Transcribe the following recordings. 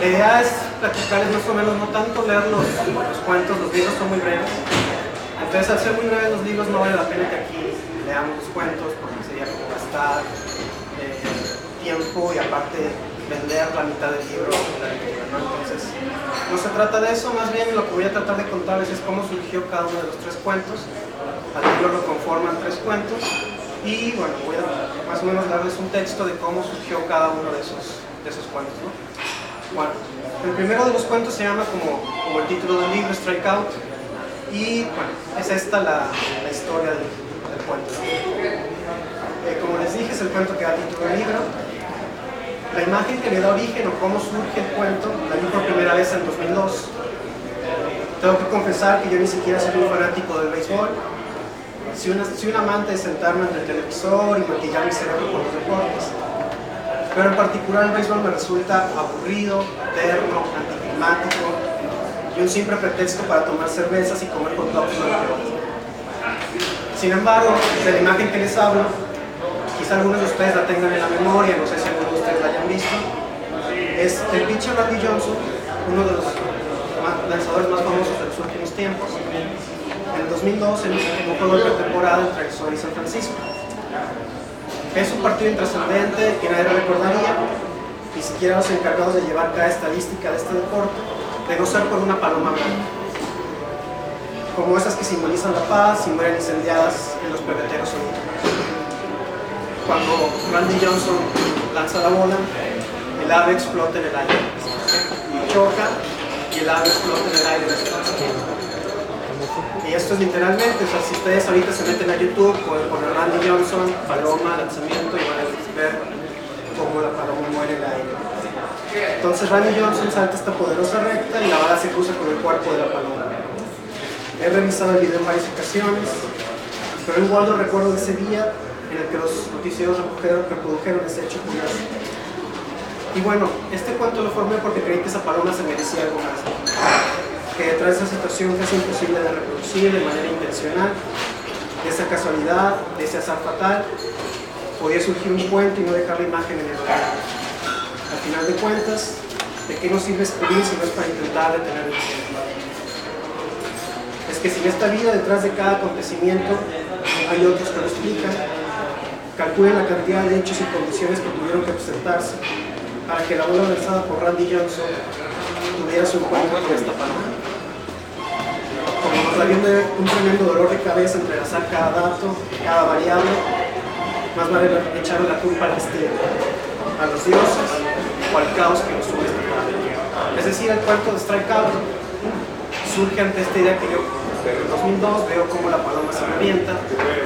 La idea es platicarles más o menos, no tanto leer los cuentos, los libros son muy breves. Entonces, al ser muy breves los libros, no vale la pena que aquí leamos los cuentos, porque sería como gastar tiempo y aparte vender la mitad del libro, ¿no? Entonces, no se trata de eso, más bien lo que voy a tratar de contarles es cómo surgió cada uno de los tres cuentos. Al libro lo conforman tres cuentos y bueno, voy a más o menos darles un texto de cómo surgió cada uno de esos cuentos, ¿no? Bueno, el primero de los cuentos se llama como el título del libro, Strikeout, y bueno, es esta la historia del cuento, ¿no? Como les dije, es el cuento que da título del libro. La imagen que le da origen o cómo surge el cuento la vi por primera vez en 2002. Tengo que confesar que yo ni siquiera soy un fanático del béisbol. Soy un amante de sentarme ante el televisor y maquillar mi cerebro con los deportes. Pero en particular el béisbol me resulta aburrido, terno, anticlimático y un simple pretexto para tomar cervezas y comer hot dogs durante horas. Sin embargo, de la imagen que les hablo, quizá algunos de ustedes la tengan en la memoria, no sé si algunos de ustedes la hayan visto, es el pitcher Randy Johnson, uno de los lanzadores más famosos de los últimos tiempos. En el 2002, en un juego de pretemporada entre Arizona y San Francisco. Es un partido intrascendente que nadie recordaría, ni siquiera los encargados de llevar cada estadística de este deporte, de no ser por una paloma blanca, como esas que simbolizan la paz y mueren incendiadas en los pebeteros olímpicos. Cuando Randy Johnson lanza la bola, el ave explota en el aire, choca y el ave explota en el aire. Y esto es literalmente, o sea, si ustedes ahorita se meten a YouTube, pueden poner Randy Johnson, paloma, lanzamiento y van a ver cómo la paloma muere en el aire. Entonces Randy Johnson salta esta poderosa recta y la bala se cruza con el cuerpo de la paloma. He revisado el video en varias ocasiones, pero igual no recuerdo de ese día en el que los noticieros reprodujeron ese hecho curioso. Y bueno, este cuento lo formé porque creí que esa paloma se merecía algo más, que detrás de esa situación casi imposible de reproducir de manera intencional, de esa casualidad, de ese azar fatal, podía surgir un cuento y no dejar la imagen en el lugar. Al final de cuentas, ¿de qué nos sirve escribir si no es para intentar detener el tiempo? Es que si en esta vida, detrás de cada acontecimiento, hay otros que lo explican. Calculen la cantidad de hechos y condiciones que tuvieron que presentarse para que la bola lanzada por Randy Johnson tuviera su encuentro con esta paloma. Como nos daría un tremendo dolor de cabeza entrelazar cada dato, cada variable, más vale echarle la culpa al destino, a los dioses o al caos que nos sube esta parte. Es decir, el cuento de Strikeout surge ante esta idea que yo en 2002 veo cómo la paloma se revienta,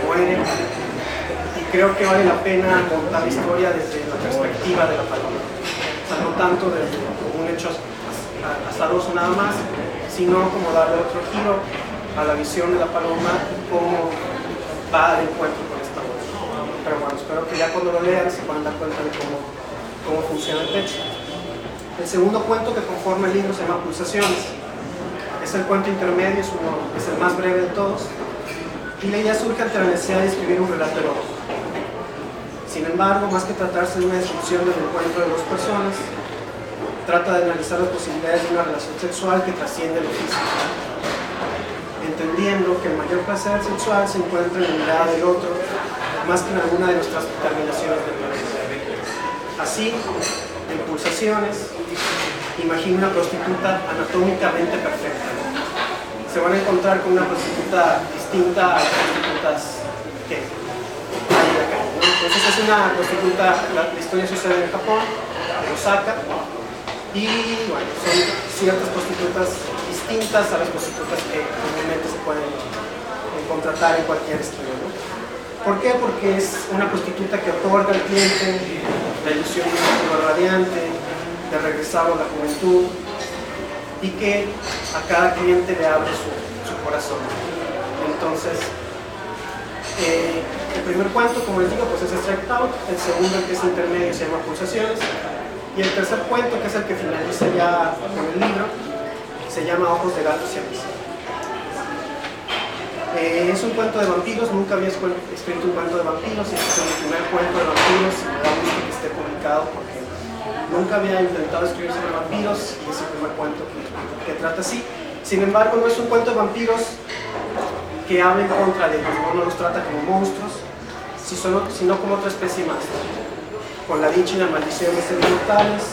muere, y creo que vale la pena contar la historia desde la perspectiva de la paloma. O sea, no tanto desde un hecho azaroso nada más, sino como darle otro giro a la visión de la paloma y cómo va al encuentro con esta voz. Pero bueno, espero que ya cuando lo lean se puedan dar cuenta de cómo funciona el texto. El segundo cuento que conforma el libro se llama Pulsaciones. Es el cuento intermedio, es el más breve de todos, y la idea surge ante la necesidad de escribir un relato erótico. Sin embargo, más que tratarse de una descripción del encuentro de dos personas, trata de analizar las posibilidades de una relación sexual que trasciende lo físico, entendiendo que el mayor placer sexual se encuentra en la mirada del otro, más que en alguna de nuestras determinaciones de placer. Así, en Pulsaciones, imagina una prostituta anatómicamente perfecta. Se van a encontrar con una prostituta distinta a las prostitutas que hay en la calle, ¿no? Entonces es una prostituta, la historia sucede en Japón, en Osaka, y bueno, son ciertas prostitutas distintas a las prostitutas que normalmente se pueden contratar en cualquier estudio, ¿no? ¿Por qué? Porque es una prostituta que otorga al cliente la ilusión de un futuro radiante, de regresar a la juventud, y que a cada cliente le abre su corazón. Entonces, el primer cuento, como les digo, pues es Strikeout. El segundo, que es intermedio, se llama Pulsaciones, y el tercer cuento, que es el que finaliza ya con el libro, se llama Ojos de Gato Siamés. Es un cuento de vampiros. Nunca había escrito un cuento de vampiros, y este es mi primer cuento de vampiros, y me da gusto que esté publicado porque Nunca había intentado escribir sobre vampiros y es el primer cuento que trata así. Sin embargo, no es un cuento de vampiros que hable en contra de ellos, no los trata como monstruos, sino como otra especie más, con la dicha y la maldición de ser mortales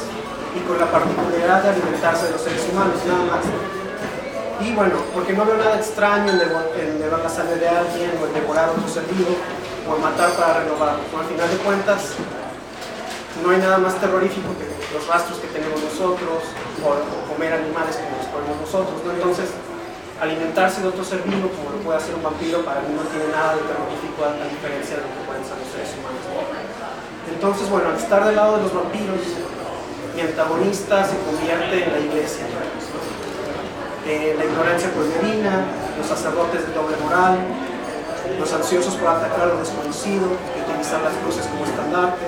y con la particularidad de alimentarse de los seres humanos, nada más. Y bueno, porque no veo nada extraño en beber la sangre de alguien, o en devorar otro ser vivo, o en matar para renovar. Al final de cuentas, no hay nada más terrorífico que los rastros que tenemos nosotros, o comer animales como los comemos nosotros, ¿no? Entonces, alimentarse de otro ser vivo, como lo puede hacer un vampiro, para mí no tiene nada de terrorífico a diferencia de lo que pueden ser los seres humanos. Entonces, bueno, al estar del lado de los vampiros, mi antagonista se convierte en la iglesia. La ignorancia pueblerina, los sacerdotes de doble moral, los ansiosos por atacar al desconocido y utilizar las cruces como estandarte.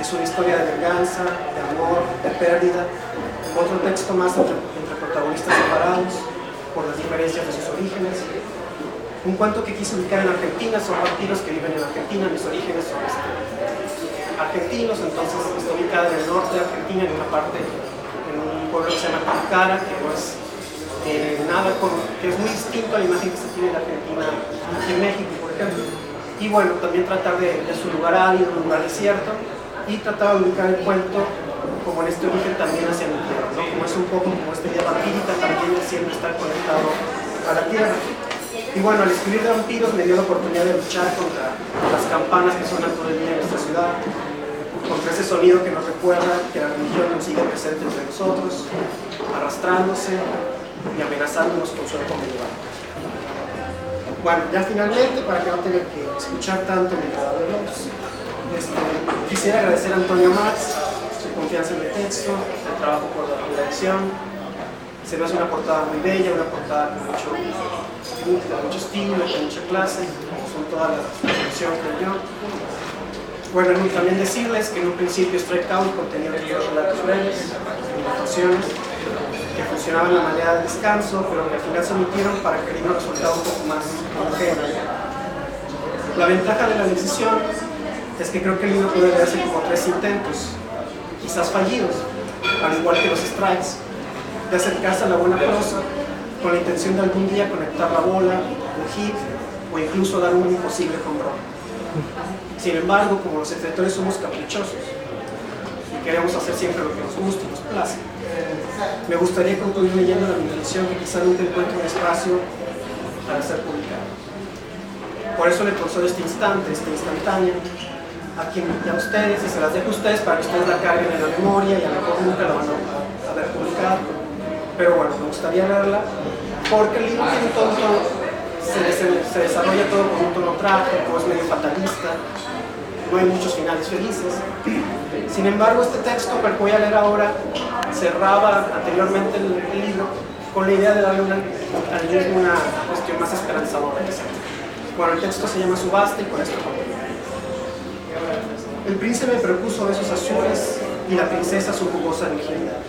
Es una historia de venganza, de amor, de pérdida. Otro texto más entre protagonistas separados por las diferencias de sus orígenes. Un cuento que quise ubicar en Argentina, son vampiros que viven en Argentina, mis orígenes son argentinos, entonces está ubicada en el norte de Argentina, en una parte, en un pueblo que se llama Tilcara, que no es que es muy distinto a la imagen que se tiene de Argentina aquí en México, por ejemplo. Y bueno, también tratar de su lugar árido, un lugar desierto, y tratar de ubicar el cuento como en este origen también hacia la tierra, ¿no? Como es un poco como esta idea vampírica, también siempre está conectado a la tierra. Y bueno, al escribir de vampiros me dio la oportunidad de luchar contra las campanas que suenan todo el día en nuestra ciudad, contra ese sonido que nos recuerda que la religión nos sigue presente entre nosotros, arrastrándose y amenazándonos con su medieval. Bueno, ya finalmente, para que no tenga que escuchar tanto mientras hablamos, quisiera agradecer a Antonio Max su confianza en el texto, el trabajo por la redacción. Se me hace una portada muy bella, una portada con mucho estilo, con mucha clase, son todas las descripciones que yo. Bueno, también decirles que en un principio Strike Out contenía otros relatos breves, limitaciones, que funcionaban de manera de descanso, pero que al final se omitieron para que el libro resultara un poco más homogéneo. La ventaja de la decisión es que creo que el libro puede leerse como 3 intentos, quizás fallidos, al igual que los strikes, de acercarse a la buena prosa con la intención de algún día conectar la bola, el hit o incluso dar un imposible home run. Sin embargo, como los escritores somos caprichosos y queremos hacer siempre lo que nos gusta y nos place, me gustaría concluir leyendo la definición que quizá nunca encuentre un espacio para ser publicado. Por eso le concedo este instantáneo, a ustedes, y se las dejo a ustedes para que ustedes la carguen en la memoria y a lo mejor nunca la van a ver publicada. Pero bueno, me gustaría leerla porque el libro tiene un tono, se desarrolla todo con un tono trágico, es medio fatalista, no hay muchos finales felices. Sin embargo, este texto que voy a leer ahora cerraba anteriormente el libro con la idea de darle al mismo una cuestión más esperanzadora. Bueno, el texto se llama Subasta y con esto continúa. El príncipe propuso besos azules y la princesa su jugosa virginidad.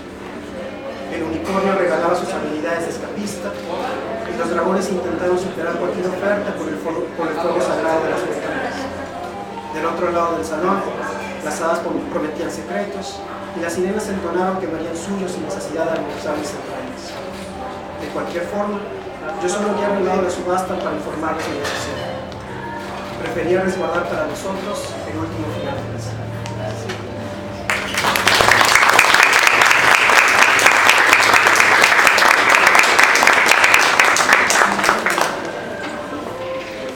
El unicornio regalaba sus habilidades de escapista y los dragones intentaron superar cualquier oferta por el fuego sagrado de las montañas. Del otro lado del salón, las hadas prometían secretos y las sirenas entonaron que verían suyos sin necesidad de almorzar mis entrañas. De cualquier forma, yo solo había arreglado la subasta para informarles de mi decisión. Prefería resguardar para nosotros el último final de la escena.